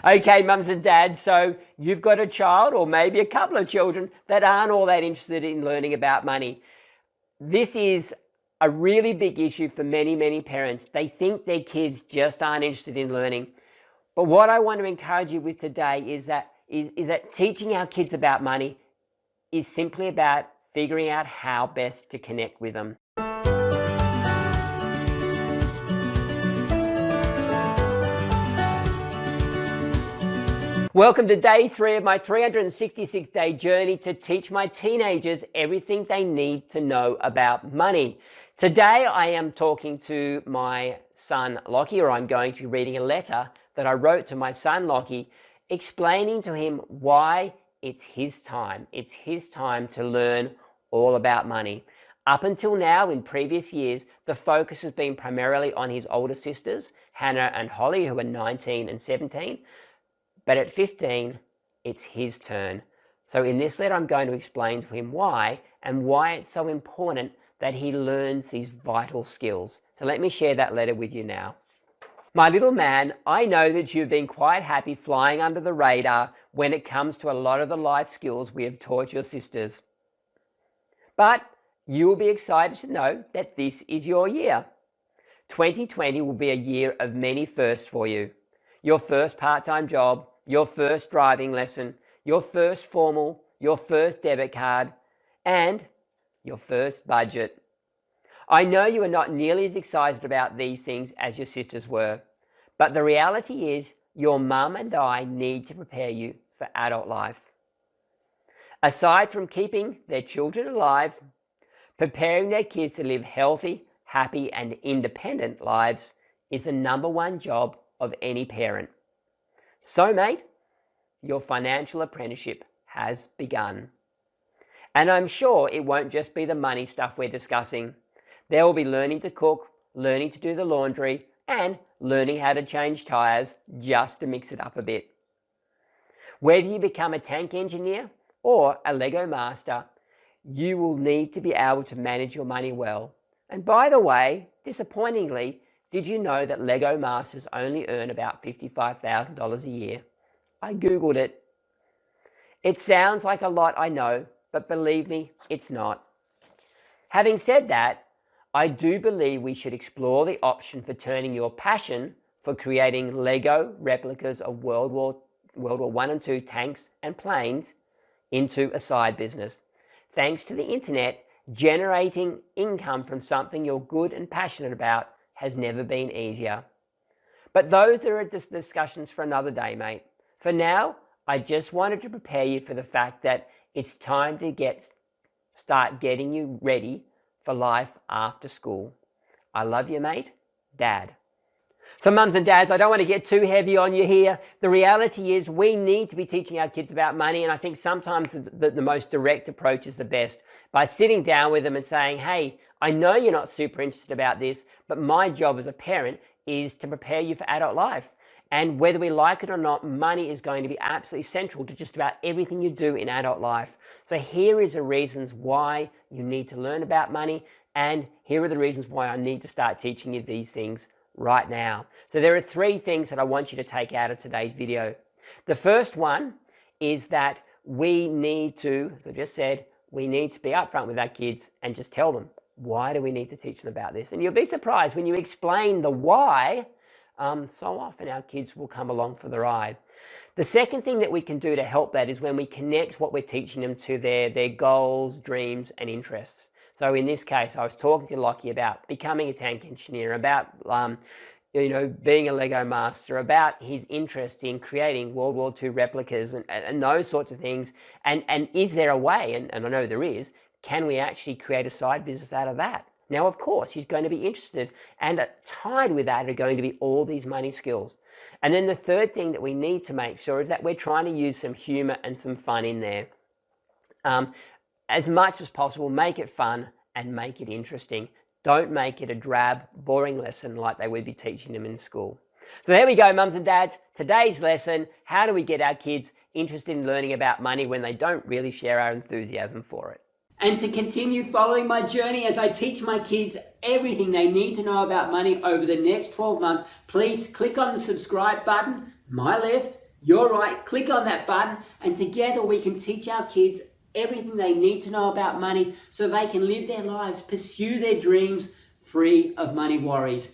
Okay, mums and dads, so you've got a child or maybe a couple of children that aren't all that interested in learning about money. This is a really big issue for many, many parents. They think their kids just aren't interested in learning. But what I want to encourage you with today is that teaching our kids about money is simply about figuring out how best to connect with them. Welcome to day 3 of my 366-day journey to teach my teenagers everything they need to know about money. Today I am talking to my son Lockie, or I'm going to be reading a letter that I wrote to my son Lockie, explaining to him why it's his time. It's his time to learn all about money. Up until now, in previous years, the focus has been primarily on his older sisters, Hannah and Holly, who are 19 and 17. But at 15, it's his turn. So in this letter, I'm going to explain to him why and why it's so important that he learns these vital skills. So let me share that letter with you now. My little man, I know that you've been quite happy flying under the radar when it comes to a lot of the life skills we have taught your sisters. But you will be excited to know that this is your year. 2020 will be a year of many firsts for you. Your first part-time job, your first driving lesson, your first formal, your first debit card, and your first budget. I know you are not nearly as excited about these things as your sisters were, but the reality is your mum and I need to prepare you for adult life. Aside from keeping their children alive, preparing their kids to live healthy, happy, and independent lives is the #1 job of any parent. So, mate, your financial apprenticeship has begun. And I'm sure it won't just be the money stuff we're discussing. There will be learning to cook, learning to do the laundry, and learning how to change tires, just to mix it up a bit. Whether you become a tank engineer or a Lego master, you will need to be able to manage your money well. And by the way, disappointingly, did you know that Lego masters only earn about $55,000 a year? I Googled it. It sounds like a lot, I know, but believe me, it's not. Having said that, I do believe we should explore the option for turning your passion for creating Lego replicas of World War I and II tanks and planes into a side business. Thanks to the internet, generating income from something you're good and passionate about has never been easier. But those are discussions for another day, mate. For now, I just wanted to prepare you for the fact that it's time to start getting you ready for life after school. I love you, mate. Dad. So mums and dads, I don't want to get too heavy on you here. The reality is we need to be teaching our kids about money, and I think sometimes the most direct approach is the best. By sitting down with them and saying, hey, I know you're not super interested about this, but my job as a parent is to prepare you for adult life. And whether we like it or not, money is going to be absolutely central to just about everything you do in adult life. So here is the reasons why you need to learn about money, and here are the reasons why I need to start teaching you these things right now. So there are 3 things that I want you to take out of today's video. The first one is that we need to, as I just said, we need to be upfront with our kids and just tell them, why do we need to teach them about this? And you'll be surprised when you explain the why, so often our kids will come along for the ride. The second thing that we can do to help that is when we connect what we're teaching them to their goals, dreams, and interests. So in this case, I was talking to Lockie about becoming a tank engineer, about being a Lego master, about his interest in creating World War II replicas and those sorts of things. And is there a way, and I know there is, can we actually create a side business out of that? Now, of course, he's going to be interested, and tied with that are going to be all these money skills. And then the third thing that we need to make sure is that we're trying to use some humor and some fun in there. As much as possible, make it fun and make it interesting. Don't make it a drab, boring lesson like they would be teaching them in school. So there we go, mums and dads. Today's lesson, how do we get our kids interested in learning about money when they don't really share our enthusiasm for it? And to continue following my journey as I teach my kids everything they need to know about money over the next 12 months, please click on the subscribe button, my left, You're right, click on that button and together we can teach our kids everything they need to know about money so they can live their lives, pursue their dreams free of money worries.